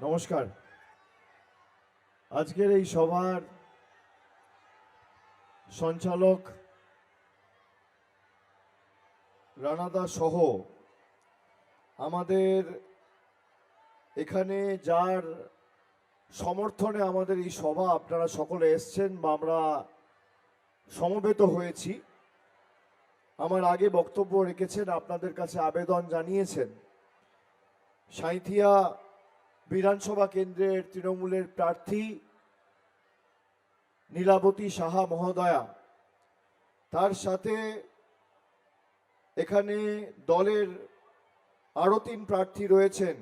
নমস্কার। আজকের এই সভার সঞ্চালক রানাদা সহ আমাদের এখানে যার সমর্থনে আমাদের এই সভা আপনারা সকলে এসছেন বা আমরা সমবেত হয়েছি, আমার আগে বক্তব্য রেখেছেন, আপনাদের কাছে আবেদন জানিয়েছেন। সাঁইথিয়া বিধানসভা কেন্দ্রের তৃণমূলের প্রার্থী নীলাবতী সাহা মহোদয়া, তার সাথে এখানে দলের আরও 3 প্রার্থী রয়েছেন।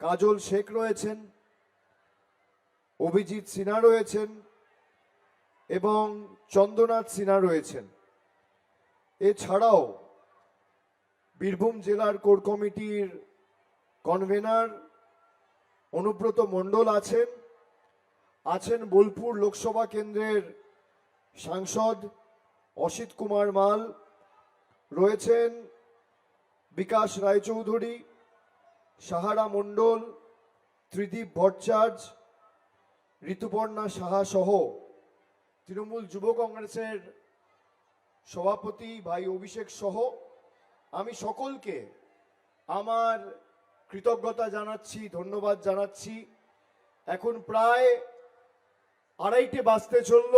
কাজল শেখ রয়েছেন, অভিজিৎ সিনহা রয়েছেন এবং চন্দ্রনাথ সিনহা রয়েছেন। এছাড়াও বীরভূম জেলার কোর কমিটির কনভেনার অনুব্রত মণ্ডল আছেন বোলপুর লোকসভা কেন্দ্রের সাংসদ অসিত কুমার মাল, রয়েছেন বিকাশ রায়চৌধুরী, সাহারা মণ্ডল, ত্রিদীপ ভট্টাচার্য, ঋতুপর্ণা সাহা সহ তৃণমূল যুব কংগ্রেসের সভাপতি ভাই অভিষেক সহ আমি সকলকে আমার কৃতজ্ঞতা জানাচ্ছি, ধন্যবাদ জানাচ্ছি। এখন প্রায় 2:30 বাজতে চলল।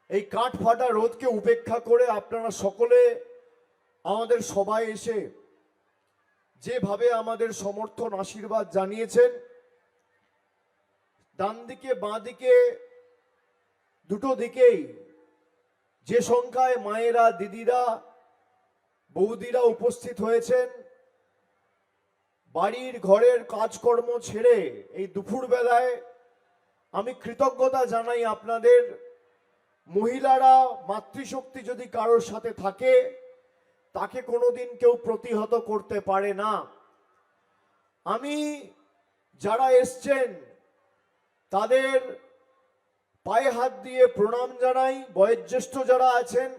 এই কাঠ ফাটা রোদকে উপেক্ষা করে আপনারা সকলে আমাদের সভায় এসে যেভাবে আমাদের সমর্থন আশীর্বাদ জানিয়েছেন, ডান দিকে বাঁ দিকে দুটো দিকেই যে সংখ্যায় মায়েরা, দিদিরা, বৌদিরা উপস্থিত হয়েছেন, বাড়ির ঘরের কাজকর্ম ছেড়ে এই দুপুর বেলায় আমি কৃতজ্ঞতা জানাই আপনাদের। মহিলারা, মাতৃশক্তি যদি কারোর সাথে থাকে তাকে কোনোদিন কেউ প্রতিহত করতে পারে না। আমি যারা এসছেন তাদের পায়ে হাত দিয়ে প্রণাম জানাই। বয়োজ্যেষ্ঠ যারা আছেন,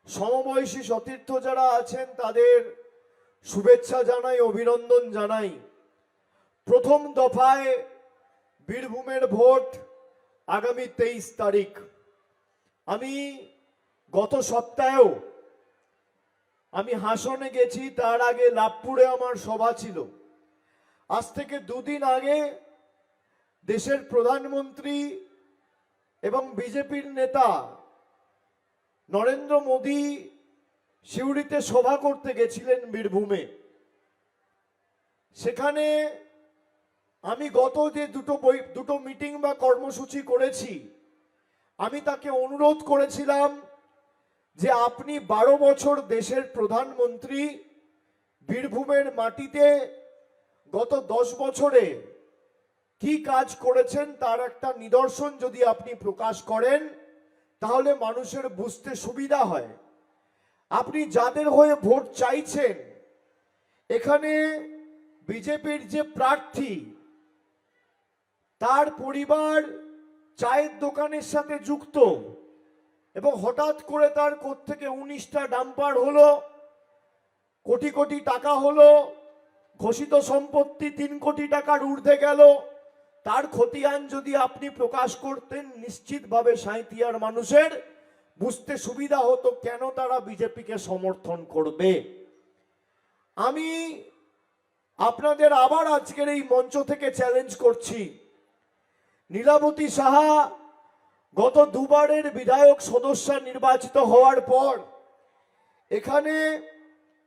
সমবয়সী সতীর্থ যারা আছেন, তাদের শুভেচ্ছা জানাই, অভিনন্দন জানাই। প্রথম দফায় বীরভূমের ভোট আগামী 23 তারিখ। আমি গত সপ্তাহেও আমি হাসনে গেছি, তার আগে লাভপুরে আমার সভা ছিল। আজ থেকে 2 দিন আগে দেশের প্রধানমন্ত্রী এবং বিজেপির নেতা নরেন্দ্র মোদী সিউড়িতে সভা করতে গেছিলেন বীরভূমে। সেখানে আমি গত যে দুটো মিটিং বা কর্মসূচি করেছি, আমি তাকে অনুরোধ করেছিলাম যে আপনি 12 বছর দেশের প্রধানমন্ত্রী, বীরভূমের মাটিতে গত 10 বছরে কি কাজ করেছেন তার একটা নিদর্শন যদি আপনি প্রকাশ করেন তাহলে মানুষের বুঝতে সুবিধা হয়। আপনি যাদের হয়ে ভোট চাইছেন, এখানে বিজেপির যে প্রার্থী তার পরিবার চায়ের দোকানের সাথে যুক্ত এবং হঠাৎ করে তার কোত্থেকে 19টা ডাম্পার হলো, কোটি কোটি টাকা হলো, ঘোষিত সম্পত্তি 3 কোটি টাকার ঊর্ধ্বে গেল, তার খতিয়ান যদি আপনি প্রকাশ করতেন নিশ্চিতভাবে সাঁইথিয়ার মানুষের বুঝতে সুবিধা হতো কেন তারা বিজেপিকে সমর্থন করবে। আমি আপনাদের আবার আজকের এই মঞ্চ থেকে চ্যালেঞ্জ করছি, নীলাবতী সাহা গত 2 বারের বিধায়ক সদস্য নির্বাচিত হওয়ার পর এখানে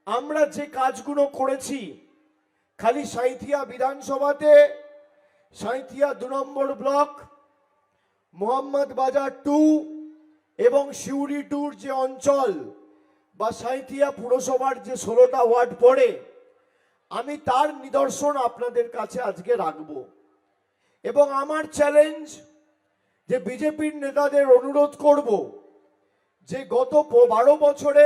আমরা যে কাজগুলো করেছি, খালি সাঁইথিয়া বিধানসভাতে সাঁইথিয়া 2 নম্বর ব্লক, মোহাম্মদ বাজার 2 এবং সিউড়ি 2 যে অঞ্চল বা সাঁইথিয়া পুরসভার যে 16টা ওয়ার্ড পড়ে, আমি তার নিদর্শন আপনাদের কাছে আজকে রাখব। এবং আমার চ্যালেঞ্জ যে বিজেপির নেতাদের অনুরোধ করব যে গত 12 বছরে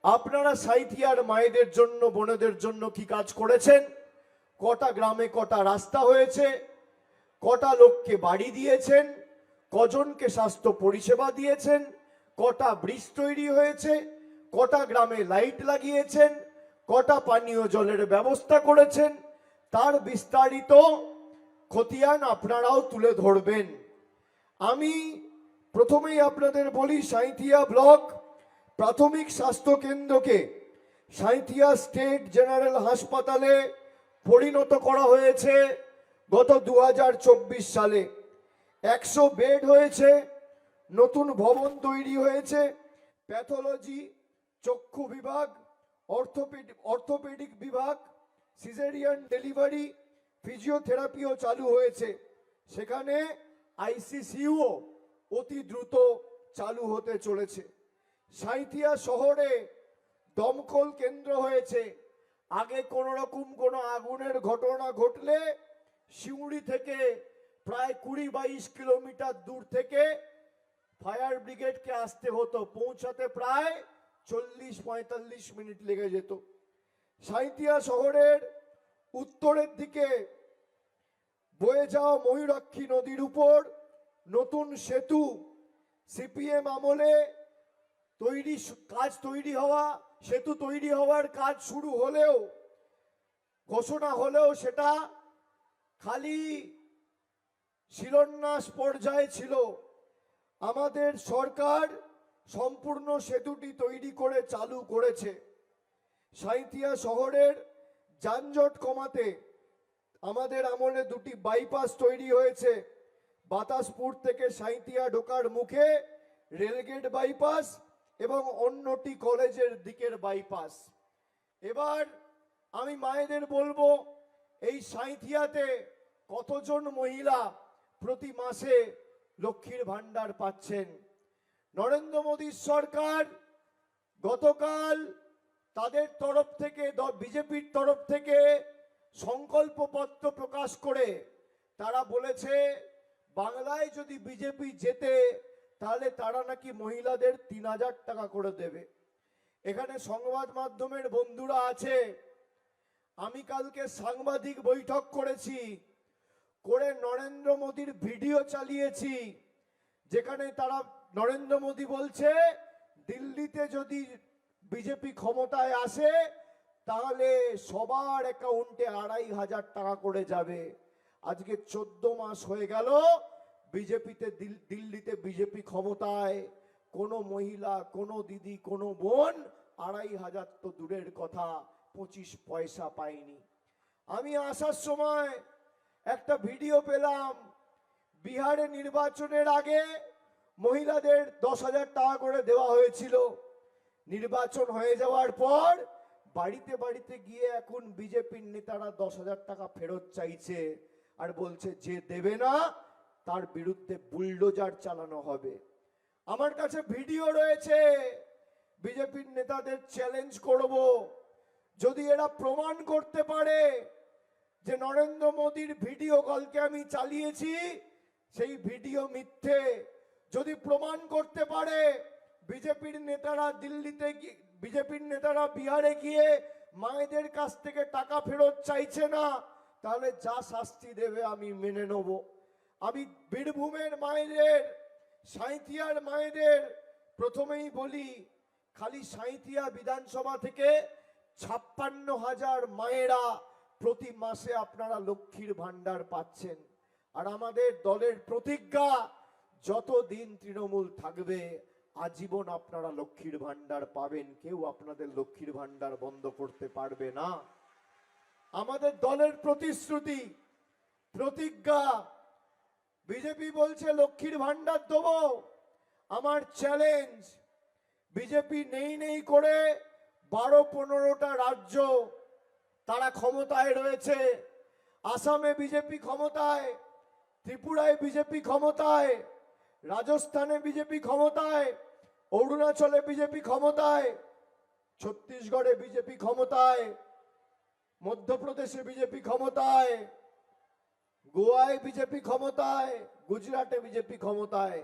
আপনারা সাঁইথিয়ার মায়েদের জন্য, বোনেদের জন্য কি কাজ করেছেন, কটা গ্রামে কটা রাস্তা হয়েছে, কটা লোককে বাড়ি দিয়েছেন, কজনকে স্বাস্থ্য পরিষেবা দিয়েছেন, কটা ব্রিজ তৈরি হয়েছে, কটা গ্রামে লাইট লাগিয়েছেন, কটা পানীয় জলের ব্যবস্থা করেছেন, তার বিস্তারিত খতিয়ান আপনারাও তুলে ধরবেন। আমি প্রথমেই আপনাদের বলি, সাঁইথিয়া ব্লক প্রাথমিক স্বাস্থ্য কেন্দ্রকে সাঁইথিয়া স্টেট জেনারেল হাসপাতালে পরিণত করা হয়েছে গত 2024 সালে। 100 বেড হয়েছে, নতুন ভবন তৈরি হয়েছে, প্যাথোলজি, চক্ষু বিভাগ, অর্থোপেডিক বিভাগ, সিজারিয়ান ডেলিভারি, ফিজিওথেরাপিও চালু হয়েছে। সেখানে আইসিসিউও অতি দ্রুত চালু হতে চলেছে। সাঁইথিয়া শহরে দমকল কেন্দ্র হয়েছে। আগে কোনো রকম কোনো আগুনের ঘটনা ঘটলে সিউড়ি থেকে প্রায় 20-22 কিলোমিটার দূর থেকে ফায়ার ব্রিগেডকে আসতে হতো, পৌঁছাতে প্রায় 40-45 মিনিট লেগে যেত। সাঁইথিয়া শহরের উত্তরের দিকে বয়ে যাওয়া ময়ূরাক্ষী নদীর উপর নতুন সেতু সিপিএম আমলে সেতু তৈরি হওয়ার কাজ শুরু হলেও, ঘোষণা হলেও সেটা খালি শিলান্যাস পর্যায়ে ছিল। আমাদের সরকার সম্পূর্ণ সেতুটি তৈরি করে চালু করেছে। সাঁইথিয়া শহরের যানজট কমাতে আমাদের আমলে 2টি বাইপাস তৈরি হয়েছে। বাতাসপুর থেকে সাঁইথিয়া ঢোকার মুখে রেলগেট বাইপাস এবং অন্যটি কলেজের দিকের বাইপাস। এবার আমি মায়েদের বলবো, এই সাঁইথিয়াতে কতজন মহিলা প্রতি মাসে লক্ষ্মীর ভান্ডার পাচ্ছেন? নরেন্দ্র মোদীর সরকার গতকাল তাদের তরফ থেকে, বিজেপির তরফ থেকে সংকল্পপত্র প্রকাশ করে তারা বলেছে বাংলায় যদি বিজেপি জেতে তাহলে তারা নাকি মহিলাদের 3000 টাকা করে দেবে। এখানে সংবাদ মাধ্যমের বন্ধুরা আছে, আমি কালকে সাংবাদিক বৈঠক করেছি, করে নরেন্দ্র মোদীর ভিডিও চালিয়েছি, যেখানে তারা নরেন্দ্র মোদী বলছে দিল্লিতে যদি বিজেপি ক্ষমতায় আসে তাহলে সবার অ্যাকাউন্টে 2500 টাকা করে যাবে। আজকে 14 মাস হয়ে গেল দিল্লিতে বিজেপি ক্ষমতায়, কোনো মহিলা, কোনো দিদি, কোনো বোন 2500 তো দূরের কথা, 25 পয়সা পায়নি। আমি আসার সময় একটা ভিডিও পেলাম, বিহারে নির্বাচনের আগে মহিলাদের 10,000 টাকা করে দেওয়া হয়েছিল। নির্বাচন হয়ে যাওয়ার পর বাড়িতে বাড়িতে গিয়ে এখন বিজেপির নেতারা 10,000 টাকা ফেরত চাইছে, আর বলছে যে দেবে না তার বিরুদ্ধে বুলডোজার চালানো হবে। আমার কাছে ভিডিও রয়েছে, বিজেপির নেতাদের চ্যালেঞ্জ করব, যদি এরা প্রমাণ করতে পারে যে নরেন্দ্র মোদীর ভিডিও কলকে আমি চালিয়েছি সেই ভিডিও মিথ্যে, যদি প্রমাণ করতে পারে বিজেপির নেতারা বিজেপির নেতারা বিহারে গিয়ে মায়েদের কাছ থেকে টাকা ফেরত চাইছে না, তাহলে যা শাস্তি দেবে আমি মেনে নেব। আমি বীরভূমের মায়েদের, সাঁইথিয়ার মায়েদের প্রথমেই বলি, খালি সাঁইথিয়া বিধানসভা থেকে 56,000 মায়েরা প্রতি মাসে আপনারা লক্ষ্মীর ভান্ডার পাচ্ছেন। আর আমাদের দলের প্রতিজ্ঞা, যতদিন তৃণমূল থাকবে আজীবন আপনারা লক্ষ্মীর ভান্ডার পাবেন, কেউ আপনাদের লক্ষ্মীর ভান্ডার বন্ধ করতে পারবে না। আমাদের দলের প্রতিশ্রুতি, প্রতিজ্ঞা। বিজেপি বলছে লক্ষ্মীর ভান্ডার দেবো, আমার চ্যালেঞ্জ, বিজেপি নেই করে 12-15টা রাজ্য তারা ক্ষমতায় রয়েছে। আসামে বিজেপি ক্ষমতায়, ত্রিপুরায় বিজেপি ক্ষমতায়, রাজস্থানে বিজেপি ক্ষমতায়, অরুণাচলে বিজেপি ক্ষমতায়, ছত্তিশগড়ে বিজেপি ক্ষমতায়, মধ্যপ্রদেশে বিজেপি ক্ষমতায়, গোয়ায় বিজেপি ক্ষমতায়, গুজরাটে বিজেপি ক্ষমতায়,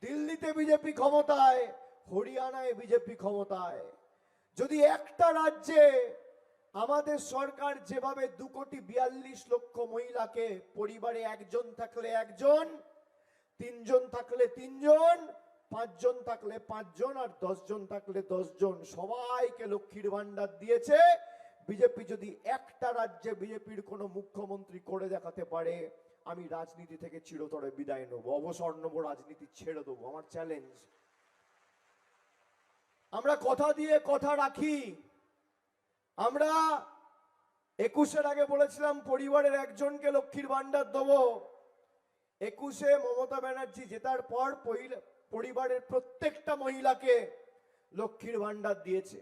দিল্লিতে বিজেপি ক্ষমতায়, হরিয়ানায় বিজেপি ক্ষমতায়। যদি একটা রাজ্যে আমাদের সরকার যেভাবে 2,42,00,000 মহিলাকে, পরিবারে একজন থাকলে একজন, 3 জন থাকলে 3 জন, 5 জন থাকলে 5 জন, আর 10 জন থাকলে 10 জন, সবাইকে লক্ষ্মীর ভান্ডার দিয়েছে, বিজেপি যদি একটা রাজ্যে বিজেপির কোনো মুখ্যমন্ত্রী করে দেখাতে পারে, আমি রাজনীতি থেকে চিরতরে বিদায় নেব, অবসর নেব, রাজনীতি ছেড়ে দেবো, আমার চ্যালেঞ্জ। আমরা কথা দিয়ে কথা রাখি। আমরা 21-এর আগে বলেছিলাম পরিবারের একজনকে লক্ষ্মীর ভান্ডার দেবো। 21-এ মমতা ব্যানার্জি জেতার পর পরিবারের প্রত্যেকটা মহিলাকে লক্ষ্মীর ভান্ডার দিয়েছে।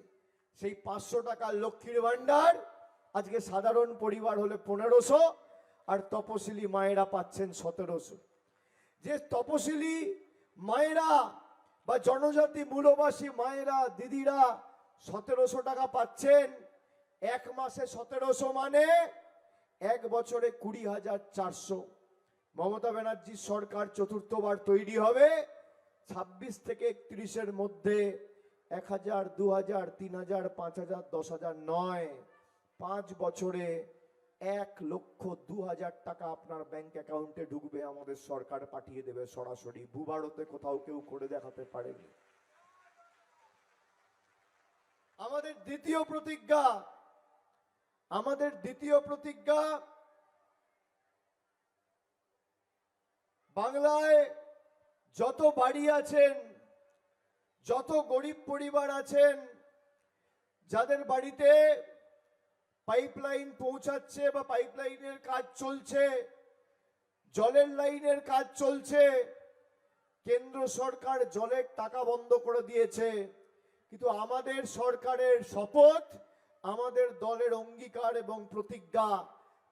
সেই 500 টাকার লক্ষ্মীর ভান্ডার আজকে সাধারণ পরিবার হলে 1500, আর তপশিলি মায়েরা পাচ্ছেন 1700। যে তপশিলি মায়েরা বা জনজাতি মূলবাসী মায়েরা দিদিরা 1700 টাকা পাচ্ছেন, এক মাসে 1700 মানে এক বছরে 20,400। মমতা ব্যানার্জির সরকার চতুর্থবার তৈরি হবে, 26 থেকে 31-এর মধ্যে 1000, 2000, 3000, 5000, 10,000 নয়, 5 বছরে 1,02,000 টাকা আপনার ব্যাংক অ্যাকাউন্টে ঢুকবে, আমাদের সরকার পাঠিয়ে দেবে সরাসরি। ভূভারতে কোথাও কেউ করে দেখাতে পারেনি। আমাদের দ্বিতীয় প্রতিজ্ঞা, বাংলায় যত বাড়ি আছেন, যত গরিব পরিবার আছেন, যাদের বাড়িতে পাইপলাইন পৌঁছাচ্ছে বা পাইপলাইনের কাজ চলছে, জলের লাইনের কাজ চলছে, কেন্দ্র সরকার জলের টাকা বন্ধ করে দিয়েছে, কিন্তু আমাদের সরকারের শপথ, আমাদের দলের অঙ্গীকার এবং প্রতিজ্ঞা,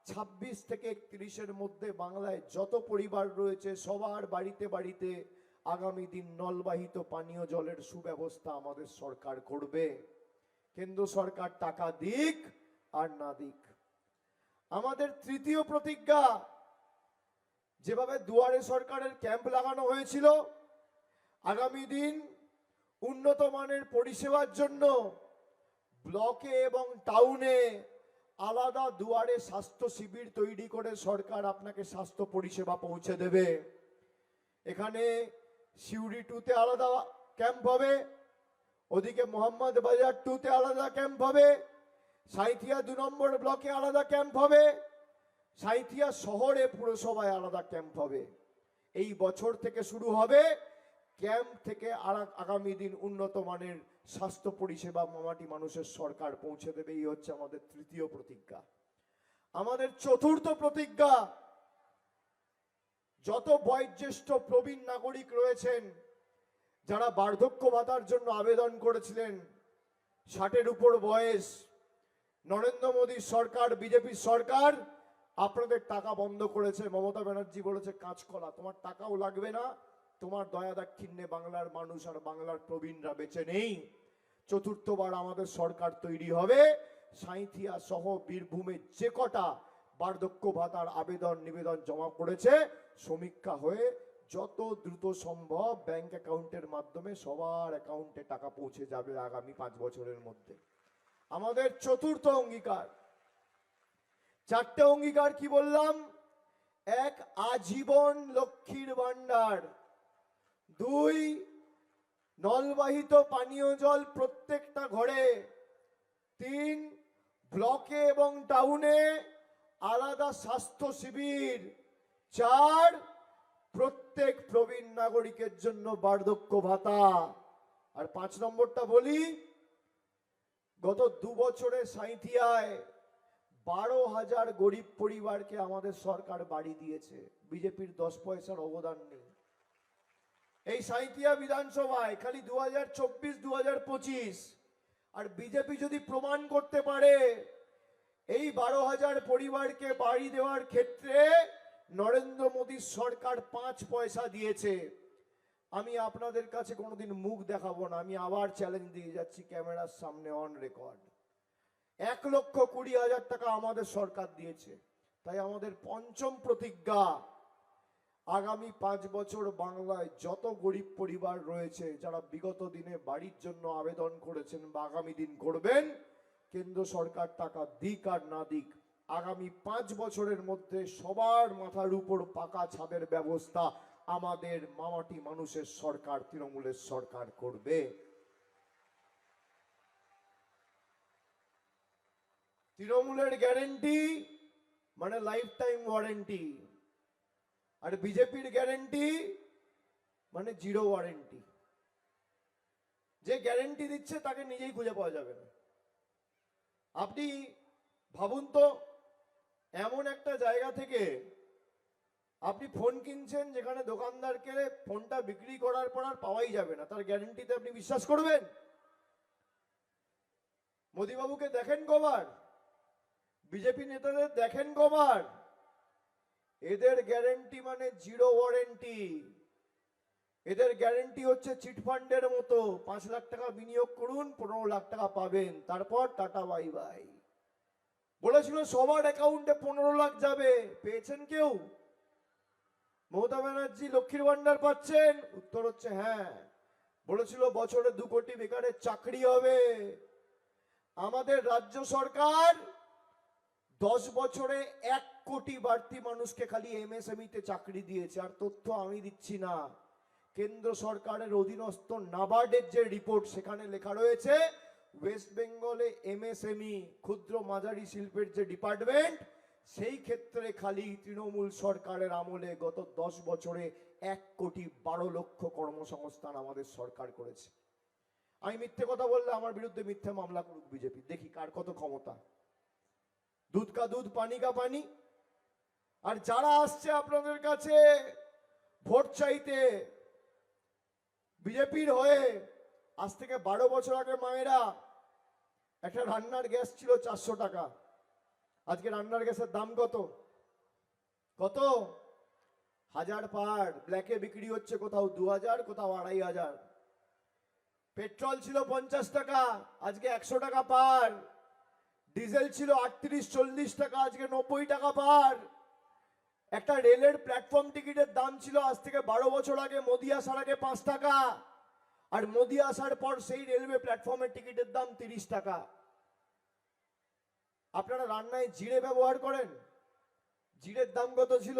26 থেকে 31-এর মধ্যে বাংলায় যত পরিবার রয়েছে সবার বাড়িতে বাড়িতে আগামী দিন নলবাহিত পানীয় জলের সুব্যবস্থা আমাদের সরকার করবে। কেন্দ্র সরকার টাকা দিক আর না দিক। আমাদের তৃতীয় প্রতিজ্ঞা, যেভাবে দুয়ারে সরকারের ক্যাম্প লাগানো হয়েছিল, আগামী দিন উন্নত মানের পরিষেবার জন্য ব্লকে এবং টাউনে আলাদা দুয়ারে স্বাস্থ্য শিবির তৈরি করে সরকার আপনাকে স্বাস্থ্য পরিষেবা পৌঁছে দেবে। এখানে সিউড়ি 2-তে আলাদা ক্যাম্প হবে, ওদিকে মোহাম্মদ বাজার 2-তে আলাদা ক্যাম্প হবে, সাঁইথিয়া 2 নম্বর ব্লকে আলাদা ক্যাম্প হবে, সাঁইথিয়া শহরে পুরসভায় আলাদা ক্যাম্প হবে। এই বছর থেকে শুরু হবে ক্যাম্প থেকে আগামী দিন উন্নত মানের স্বাস্থ্য পরিষেবা মামাটি মানুষের সরকার পৌঁছে দেবে। এই হচ্ছে আমাদের তৃতীয় প্রতিজ্ঞা। আমাদের চতুর্থ প্রতিজ্ঞা, যত বয়োজ্যেষ্ঠ প্রবীণ নাগরিক রয়েছেন, যারা বার্ধক্য ভাতার জন্য আবেদন করেছিলেন, 60-এর উপর বয়স, নরেন্দ্র মোদীর সরকার, বিজেপির সরকার আপনাদের টাকা বন্ধ করেছে। মমতা ব্যানার্জি বলেছে, কাঁচকলা, তোমার টাকাও লাগবে না, তোমার দয়া দাক্ষিণ্যে বাংলার মানুষ আর বাংলার প্রবীণরা বেঁচে নেই। চতুর্থবার আমাদের সরকার তৈরি হবে, সাঁইথিয়া সহ বীরভূমে যে কটা বার্ধক্য ভাতার আবেদন নিবেদন জমা করেছে, সমীক্ষা হয়ে যত দ্রুত সম্ভব ব্যাংক অ্যাকাউন্টের মাধ্যমে সবার অ্যাকাউন্টে টাকা পৌঁছে যাবে আগামী 5 বছরের মধ্যে। আমাদের চতুর্থ অঙ্গীকার। 4টে অঙ্গীকার কি বললাম? 1, আজীবন লক্ষ্মীর ভান্ডার। 2, নলবাহিত পানীয় জল প্রত্যেকটা ঘরে। 3, ব্লকে এবং টাউনে আলাদা স্বাস্থ্য শিবির। 4, প্রত্যেক প্রবীণ নাগরিকের জন্য বার্ধক্য ভাতা। আর 5 নম্বরটা বলি, গত 2 বছরে সাঁইথিয়ায় 12,000 গরিব পরিবারকে আমাদের সরকার বাড়ি দিয়েছে। বিজেপির 10 পয়সার অবদান নেই। এই সাঁইথিয়া বিধানসভায় খালি 2024-2025, আর বিজেপি যদি প্রমাণ করতে পারে এই 12,000 পরিবারকে বাড়ি দেওয়ার ক্ষেত্রে নরেন্দ্র মোদীর সরকার 5 পয়সা দিয়েছে, আমি আপনাদের কাছে কোনোদিন মুখ দেখাবো না। আমি আবার চ্যালেঞ্জ দিয়ে যাচ্ছি ক্যামেরার সামনে, অন রেকর্ড, 1,20,000 টাকা আমাদের সরকার দিয়েছে। তাই আমাদের পঞ্চম প্রতিজ্ঞা, আগামী 5 বছর বাংলায় যত গরিব পরিবার রয়েছে, যারা বিগত দিনে বাড়ির জন্য আবেদন করেছেন বা আগামী দিন করবেন, কেন্দ্র সরকার টাকা দিক আর না দিক, আগামী 5 বছরের মধ্যে সবার মাথার উপর পাকা ছাদের ব্যবস্থা আমাদের মামাটি মানুষের সরকার, তৃণমূলের সরকার করবে। তৃণমূলের গ্যারেন্টি মানে লাইফ টাইম ওয়ারেন্টি, আর বিজেপির গ্যারেন্টি মানে জিরো ওয়ারেন্টি। যে গ্যারেন্টি দিচ্ছে তাকে নিজেই খুঁজে পাওয়া যাবে না। আপনি ভাবুন তো, এমন একটা জায়গা থেকে আপনি ফোন কিনছেন যেখানে দোকানদারকে ফোনটা বিক্রি করার পর আর পাওয়াই যাবে না, তার গ্যারেন্টিতে আপনি বিশ্বাস করবেন? মোদিবাবুকে দেখেন কবার, বিজেপি নেতাদের দেখেন কবার, এদের গ্যারেন্টি মানে জিরো ওয়ারেন্টি। এদের গ্যারেন্টি হচ্ছে চিটফান্ডের মতো, 5 লাখ টাকা বিনিয়োগ করুন, 15 লাখ টাকা পাবেন, তারপর টাটা বাই বাই। বলেছিল সবার অ্যাকাউন্টে 15 লাখ যাবে, পেয়েছেন কেউ? মমতা ব্যানার্জি লক্ষ্মীর ভান্ডার পাচ্ছেন? উত্তর হচ্ছে হ্যাঁ। বলেছিল বছরে 2 কোটি বেকারের চাকরি হবে। আমাদের রাজ্য সরকার 10 বছরে 1 কোটি বাড়তি মানুষকে খালি এমএসএমই তে চাকরি দিয়েছে। আর তথ্য আমি দিচ্ছি না, কেন্দ্র সরকারের অধীনস্থ নাবার্ডের যে রিপোর্ট সেখানে লেখা রয়েছে ওয়েস্ট বেঙ্গলে এমএসএমই ক্ষুদ্র মাঝারি শিল্পের যে ডিপার্টমেন্ট, সেই ক্ষেত্রে খালি তৃণমূল সরকারের আমলে গত 10 বছরে 1 কোটি 12 লক্ষ কর্মসংস্থান আমাদের সরকার করেছে। আমি মিথ্যে কথা বললে আমার বিরুদ্ধে মিথ্যে মামলা করুক বিজেপি, দেখি কার কত ক্ষমতা। দুধ কা দুধ পানি কা পানি। আর যারা আসছে আপনাদের কাছে ভোট চাইতে বিজেপির হয়ে, আজ থেকে 12 বছর আগে মায়েরা একটা রান্নার গ্যাস ছিল 400 টাকা, আজকে রান্নার গ্যাসের দাম কত? কত? 1000 পার। ব্ল্যাকে বিক্রি হচ্ছে কোথাও 2000, কোথাও 2500। পেট্রোল ছিল 50 টাকা, আজকে 100 টাকা পার। ডিজেল ছিল 38-40 টাকা, আজকে 90 টাকা পার। একটা রেলের প্ল্যাটফর্ম টিকিটের দাম ছিল আজ থেকে 12 বছর আগে, মোদি আসার আগে 5 টাকা, আর মোদি আসার পর সেই রেলওয়ে প্ল্যাটফর্মের টিকিটের দাম 30 টাকা। আপনারা রান্নায় জিরে ব্যবহার করেন, জিরের দাম কত ছিল?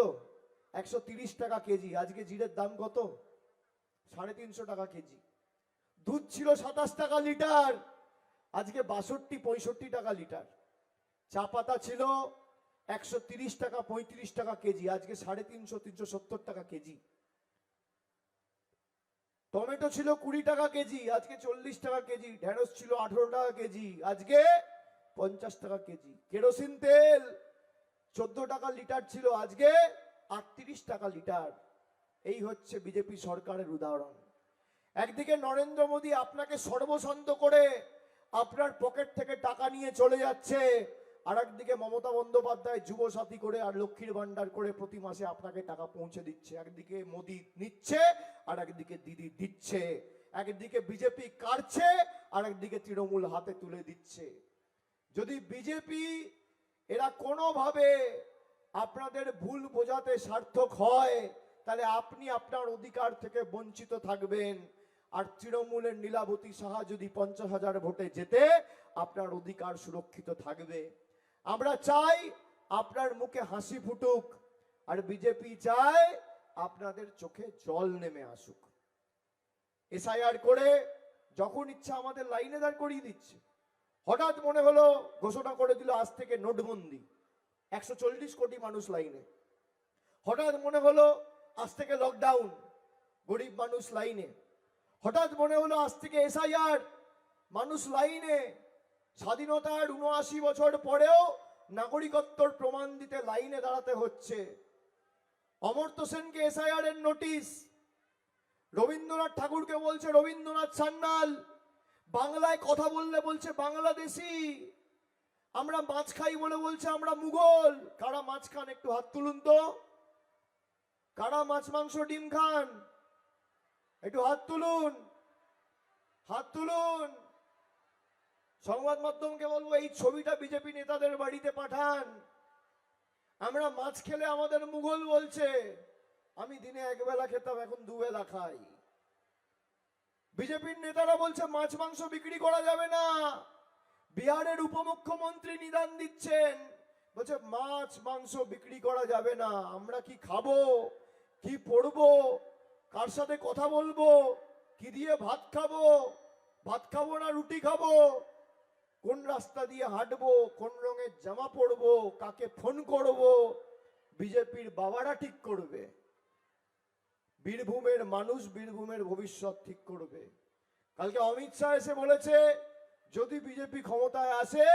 130 টাকা কেজি, আজকে জিরের দাম কত? 350 টাকা কেজি। দুধ ছিল 27 টাকা লিটার, আজকে 62-65 টাকা লিটার। চা পাতা ছিল 130 টাকা 35 টাকা কেজি, আজকে 350-370 টাকা কেজি। টমেটো ছিল 20 টাকা কেজি, আজকে 40 টাকা কেজি। ঢেঁড়স ছিল 18 টাকা কেজি, আজকে 50 টাকা কেজি। কেরোসিন তেল 14 টাকা লিটার ছিল, আজকে 38 টাকা লিটার। এই হচ্ছে বিজেপি সরকারের উদাহরণ। একদিকে নরেন্দ্র মোদী আপনাকে সর্বশান্ত করে আপনার পকেট থেকে টাকা নিয়ে চলে যাচ্ছে, আর একদিকে মমতা বন্দ্যোপাধ্যায় যুব সাথী করে আর লক্ষ্মীর ভান্ডার করে প্রতি মাসে আপনাকে টাকা পৌঁছে দিচ্ছে। একদিকে মোদী নিচ্ছে আর একদিকে দিদি দিচ্ছে, একদিকে বিজেপি কাটছে আর একদিকে তৃণমূল হাতে তুলে দিচ্ছে। যদি বিজেপি এরা কোনোভাবে আপনাদের ভুল বোঝাতে সার্থক হয়, তাহলে আপনি আপনার অধিকার থেকে বঞ্চিত থাকবেন। আর তৃণমূলের নীলাবতী সাহা যদি 50,000 ভোটে যেতে, আপনার অধিকার সুরক্ষিত থাকবে। আমরা চাই আপনার মুখে হাসি ফুটুক, আর বিজেপি চায় আপনাদের চোখে জল নেমে আসুক। এসআইআর করে যখন ইচ্ছা আমাদের লাইনে দাঁড় করিয়ে দিচ্ছে। হঠাৎ মনে হলো ঘোষণা করে দিল আজ থেকে নোটবন্দি, 140 কোটি মানুষ লাইনে। হঠাৎ মনে হলো আজ থেকে লকডাউন, গরিব মানুষ লাইনে। হঠাৎ মনে হলো আজ থেকে এসআইআর, মানুষ লাইনে। স্বাধীনতার ৭৯ বছর পরেও নাগরিকত্বর প্রমাণ দিতে লাইনে দাঁড়াতে হচ্ছে। অমর্ত্য সেনকে এসআইআর এর নোটিশ, রবীন্দ্রনাথ ঠাকুরকে বলছে রবীন্দ্রনাথ সান্যাল, বাংলায় কথা বললে বলছে বাংলাদেশি, আমরা মাছ খাই বলে বলছে আমরা মুঘল। কারা মাছ খান একটু হাত তুলুন তো, কারা মাছ মাংস ডিম খান একটু হাত তুলুন, হাত তুলুন। সংবাদ মাধ্যমকে বলবো এই ছবিটা বিজেপি নেতাদের বাড়িতে পাঠান। আমরা মাছ খেলে আমাদের মুঘল বলছে, আমি দিনে একবেলা খেতাম এখন দুবেলা খাই। বিজেপির নেতারা বলছে মাছ মাংস বিক্রি করা যাবে না। বিহারের উপমুখ্যমন্ত্রী নিদান দিচ্ছেন, বলছে মাছ মাংস বিক্রি করা যাবে না। আমরা কি খাবো, কি পড়বো, কার সাথে কথা বলবো, কি দিয়ে ভাত খাবো, ভাত খাবো না রুটি খাবো, কোন রাস্তা দিয়ে হাঁটবো, কোন রঙের জামা পরবো, কাকে ফোন করব, বিজেপির বাবারা ঠিক করবে। বীরভূমের মানুষ বীরভূমের ভবিষ্যৎ ঠিক করবে। কালকে অমিত শাহ এসে বলেছে যদি বিজেপি ক্ষমতায় আসে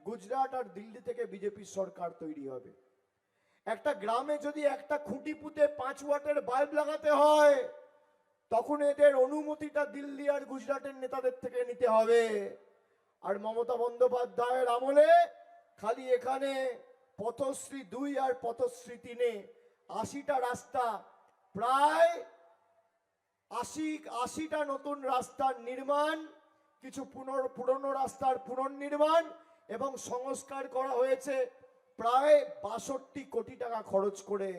গুজরাট আর দিল্লি থেকে বিজেপির সরকার তৈরি হবে। একটা গ্রামে যদি একটা খুঁটি পুঁতে 5 ওয়াটের বাল্ব লাগাতে হয় তখন এদের অনুমতিটা দিল্লি আর গুজরাটের নেতাদের থেকে নিতে হবে। আর মমতা বন্দ্যোপাধ্যায়ের আমলে খালি এখানে পথশ্রী 2 আর পথশ্রী 3-এ 80টা রাস্তা, প্রায় 80টা নতুন রাস্তার নির্মাণ, কিছু পুরনো রাস্তার পুনর্নির্মাণ এবং সংস্কার করা হয়েছে প্রায় 62 কোটি টাকা খরচ করে।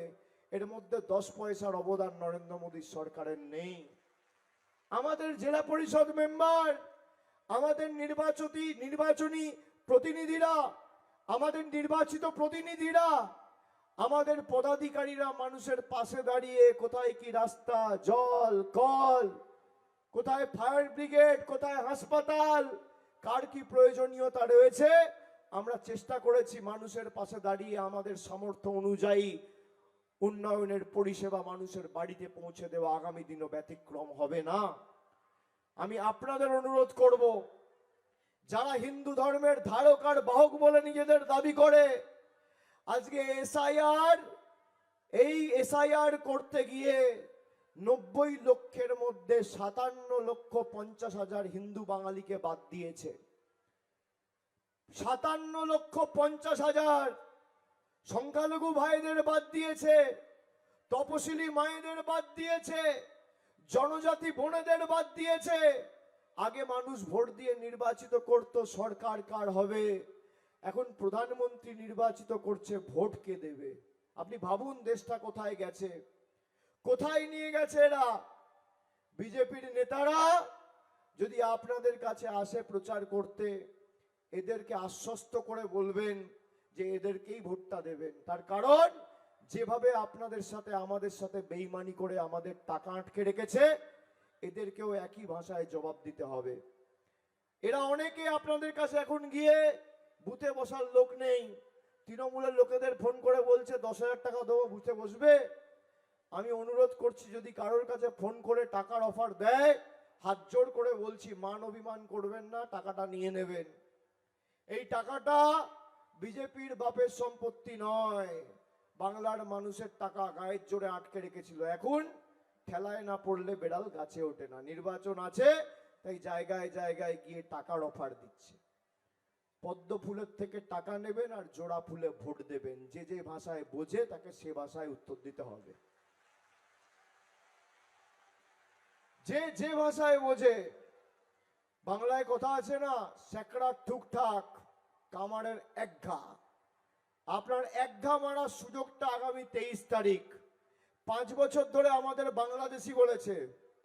এর মধ্যে 10 পয়সার অবদান নরেন্দ্র মোদীর সরকারের নেই। আমাদের জেলা পরিষদ মেম্বার, আমাদের নির্বাচনী প্রতিনিধিরা, আমাদের নির্বাচিত প্রতিনিধিরা, আমাদের পদাধিকারীরা মানুষের পাশে দাঁড়িয়ে কোথায় কি রাস্তা, জল, কল, কোথায় ফায়ার ব্রিগেড, কোথায় হাসপাতাল, কার কি প্রয়োজনীয়তা রয়েছে আমরা চেষ্টা করেছি মানুষের পাশে দাঁড়িয়ে আমাদের সামর্থ্য অনুযায়ী উন্নয়নের পরিষেবা মানুষের বাড়িতে পৌঁছে দেওয়া। আগামী দিনও ব্যতিক্রম হবে না। আমি আপনাদের অনুরোধ করব, যারা হিন্দু ধর্মের ধারক আর বাহক বলে নিজেদের দাবি করে, আজকে এসআইআর করতে গিয়ে 90 লক্ষের মধ্যে 57,50,000 হিন্দু বাঙালিকে বাদ দিয়েছে। 57,50,000 সংখ্যালঘু ভাইদের বাদ দিয়েছে, তপশিলি মায়েদের বাদ দিয়েছে, জনজাতি বোনেদের বাদ দিয়েছে। আগে মানুষ ভোট দিয়ে নির্বাচিত করত সরকার কার হবে, এখন প্রধানমন্ত্রী নির্বাচিত করছে ভোট কে দেবে। আপনি ভাবুন দেশটা কোথায় গেছে, কোথায় নিয়ে গেছে এরা। বিজেপির নেতারা যদি আপনাদের কাছে আসে প্রচার করতে, এদেরকে আশ্বস্ত করে বলবেন যে এদেরকেই ভোটটা দেবেন। তার কারণ যেভাবে আপনাদের সাথে আমাদের সাথে বেইমানি করে আমাদের টাকা আটকে রেখেছে, এদেরকেও একই ভাষায় জবাব দিতে হবে। এরা অনেকে আপনাদের কাছে এখন গিয়ে, বুথে বসার লোক নেই, তৃণমূলের লোকেদের ফোন করে বলছে 10,000 টাকা দেবো বুথে বসবে। আমি অনুরোধ করছি যদি কারোর কাছে ফোন করে টাকার অফার দেয়, হাত জোড় করে বলছি মান অভিমান করবেন না, টাকাটা নিয়ে নেবেন। এই টাকাটা বিজেপির বাপের সম্পত্তি নয়, বাংলার মানুষের টাকা গায়ের জোরে আটকে রেখেছিল। এখন ঠেলায় না পড়লে বেড়াল গাছে ওঠে না। নির্বাচন আছে তাই জায়গায় জায়গায় গিয়ে টাকার অফার দিচ্ছে। পদ্ম ফুলের থেকে টাকা নেবেন আর জোড়া ফুলে ভোট দেবেন। যে যে ভাষায় বোঝে তাকে সে ভাষায় উত্তর দিতে হবে। যে যে ভাষায় বোঝে। বাংলায় কথা আছে না, স্যাকড়া ঠুকঠাক কামারের একঘা। আপনার একঘা মারার সুযোগটা আগামী 23 তারিখ। 5 বছর ধরে আমাদের বাংলাদেশি বলেছে,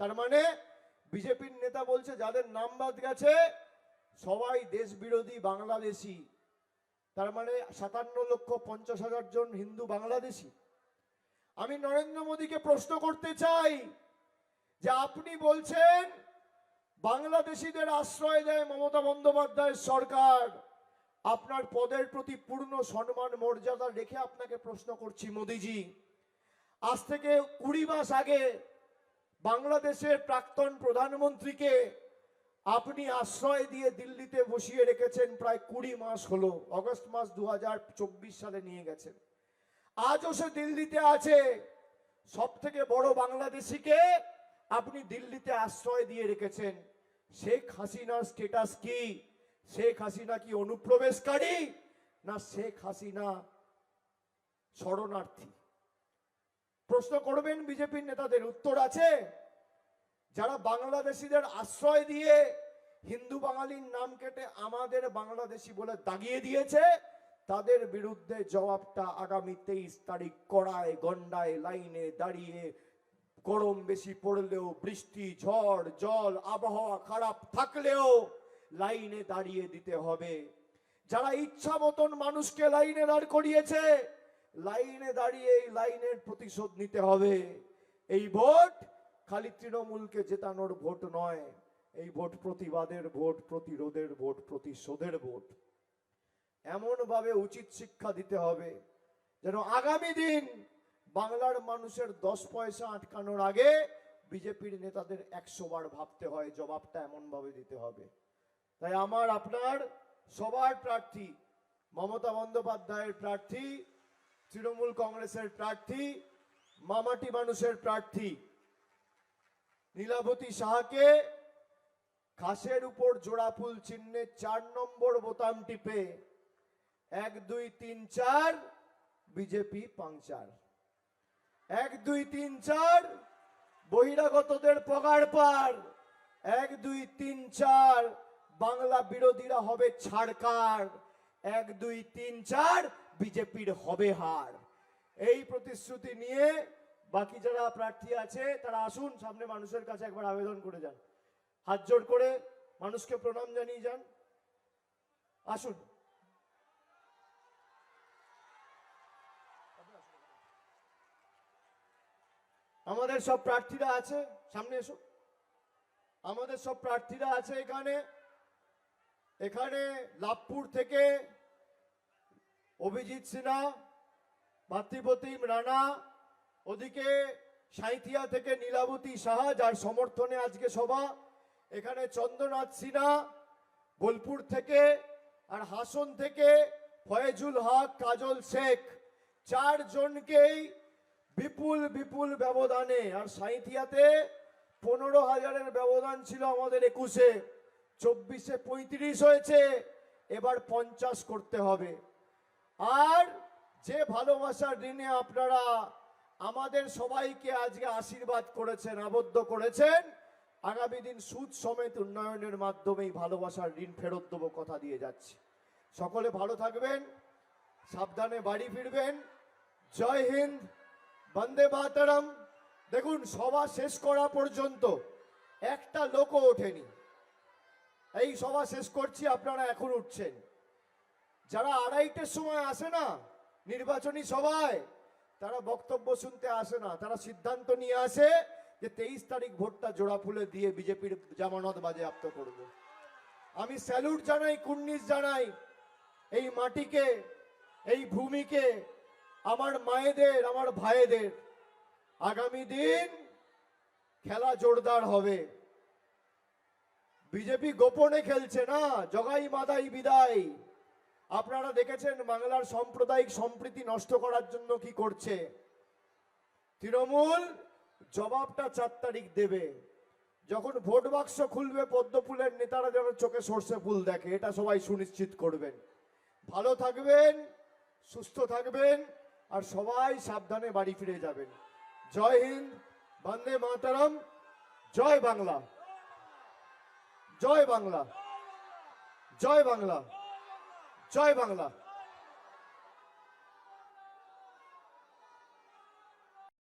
তার মানে বিজেপির নেতা বলছে যাদের নাম বাদ গেছে সবাই দেশ বিরোধী বাংলাদেশি। তার মানে 57,50,000 জন হিন্দু বাংলাদেশি। আমি নরেন্দ্র মোদীকে প্রশ্ন করতে চাই যে আপনি বলছেন বাংলাদেশিদের আশ্রয় দেয় মমতা বন্দ্যোপাধ্যায়ের সরকার, আপনার পদের প্রতি পূর্ণ সম্মান মর্যাদা রেখে আপনাকে প্রশ্ন করছি মোদীজি, আজ থেকে 20 মাস আগে বাংলাদেশের প্রাক্তন প্রধানমন্ত্রীকে আপনি আশ্রয় দিয়ে দিল্লিতে বসিয়ে রেখেছেন প্রায় 20 মাস হলো, অগস্ট মাস 2024 সালে নিয়ে গেছেন। আজও সে দিল্লিতে আছে। সব থেকে বড় বাংলাদেশিকে আপনি দিল্লিতে আশ্রয় দিয়ে রেখেছেন। শেখ হাসিনার স্ট্যাটাস কি? শেখ হাসিনা কি অনুপ্রবেশকারী না শেখ হাসিনা শরণার্থী? প্রশ্ন করবেন বিজেপির নেতাদের, উত্তর আছে। যারা বাংলাদেশিদের আশ্রয় দিয়ে হিন্দু বাঙালির নাম কেটে আমাদের বাংলাদেশি বলে দাগিয়ে দিয়েছে, তাদের বিরুদ্ধে জবাবটা আগামী 23 তারিখ কড়ায় গন্ডায় লাইনে দাঁড়িয়ে, গরম বেশি পড়লেও, বৃষ্টি ঝড় জল আবহাওয়া খারাপ থাকলেও লাইনে দাঁড়িয়ে দিতে হবে। যারা ইচ্ছা মতন মানুষকে লাইনে দাঁড় করিয়েছে, লাইনে দাঁড়িয়ে এই লাইনের প্রতিশোধ নিতে হবে। এই ভোট খালি তৃণমূলকে জেতানোর ভোট নয়, এই ভোট প্রতিবাদের ভোট, প্রতিরোধের ভোট, প্রতিশোধের ভোট। এমনভাবে উচিত শিক্ষা দিতে হবে যেন আগামী দিন বাংলার মানুষের 10 পয়সা আটকানোর আগে বিজেপির নেতাদের 100 বার ভাবতে হয়, জবাবটা এমনভাবে দিতে হবে। তাই আমার আপনার সবার প্রার্থী, মমতা বন্দ্যোপাধ্যায়ের প্রার্থী, তৃণমূল কংগ্রেসের প্রার্থী, মামাটি মানুষের প্রার্থী নীলাবতী সাহাকে খাসের উপর জোড়া ফুল চিহ্নে 4 নম্বর বোতাম টিপে 1 2 3 4 বিজেপি পাংচার, 1 2 3 4 বহিরাগতদের পগার পার, 1 2 3 4 বাংলা বিরোধীরা হবে ছাড়কার, 1 2 3 4 বিজেপির হবে হার। এই প্রতিশ্রুতি নিয়ে বাকি যারা প্রার্থী আছে তারা আসুন সামনে, মানুষের কাছে একবার আবেদন করে যান, হাত জোড় করে মানুষকে প্রণাম জানিয়ে যান। আসুন। আমাদের সব প্রার্থীরা আছে, সামনে এসো। আমাদের সব প্রার্থীরা আছে এখানে। এখানে লাভপুর থেকে অভিজিৎ সিনহা, ভাতৃপ্রতিম রানা, ওদিকে সাঁইথিয়া থেকে নীলাবতী সাহা যার সমর্থনে আজকে সভা, এখানে চন্দ্রনাথ সিনহা বোলপুর থেকে, আর হাসন থেকে ফয়েজুল হক, কাজল শেখ, 4 জনকেই বিপুল বিপুল ব্যবধানে, আর সাঁইথিয়াতে 15,000-এর ব্যবধান ছিল আমাদের 21-এ, 24-এ 35 হয়েছে, এবার 50 করতে হবে। আর যে ভালোবাসার ঋণে আপনারা আমাদের সবাইকে আজকে আশীর্বাদ করেছেন, আবদ্ধ করেছেন, আগামী দিন সুদ সমেত উন্নয়নের মাধ্যমে এই ভালোবাসার ঋণ ফেরত দেবো কথা দিয়ে যাচ্ছি। সকলে ভালো থাকবেন, সাবধানে বাড়ি ফিরবেন। জয় হিন্দ, বন্দে মাতরম। দেখুন, সভা শেষ করা পর্যন্ত একটা লোকও ওঠেনি। এই সভা শেষ করছি, আপনারা এখন উঠছেন। যারা 2:30-এর সময় আসে না নির্বাচনী সভায়, তারা বক্তব্য শুনতে আসে না, তারা সিদ্ধান্ত নিয়ে আসে যে 23 তারিখ ভোটটা জোড়া ফুলে দিয়ে বিজেপির জামানত বাজেয়াপ্ত করব। আমি স্যালুট জানাই, কুর্নিশ জানাই এই মাটিকে, এই ভূমিকে, আমার মায়েদের, আমার ভাইদের। আগামী দিন খেলা জোরদার হবে। বিজেপি গোপনে খেলছে না, জগাই মাদাই বিদায়। আপনারা দেখেছেন বাংলার সাম্প্রদায়িক সম্প্রীতি নষ্ট করার জন্য কি করছে। তৃণমূল জবাবটা 4 তারিখ দেবে। যখন ভোট বাক্স খুলবে, পদ্মফুলের নেতারা যেন চোখে সর্ষে ফুল দেখে, এটা সবাই সুনিশ্চিত করবেন। ভালো থাকবেন, সুস্থ থাকবেন, আর সবাই সাবধানে বাড়ি ফিরে যাবেন। জয় হিন্দ, বন্দে মাতরম, জয় বাংলা, জয় বাংলা, জয় বাংলা, জয় বাংলা।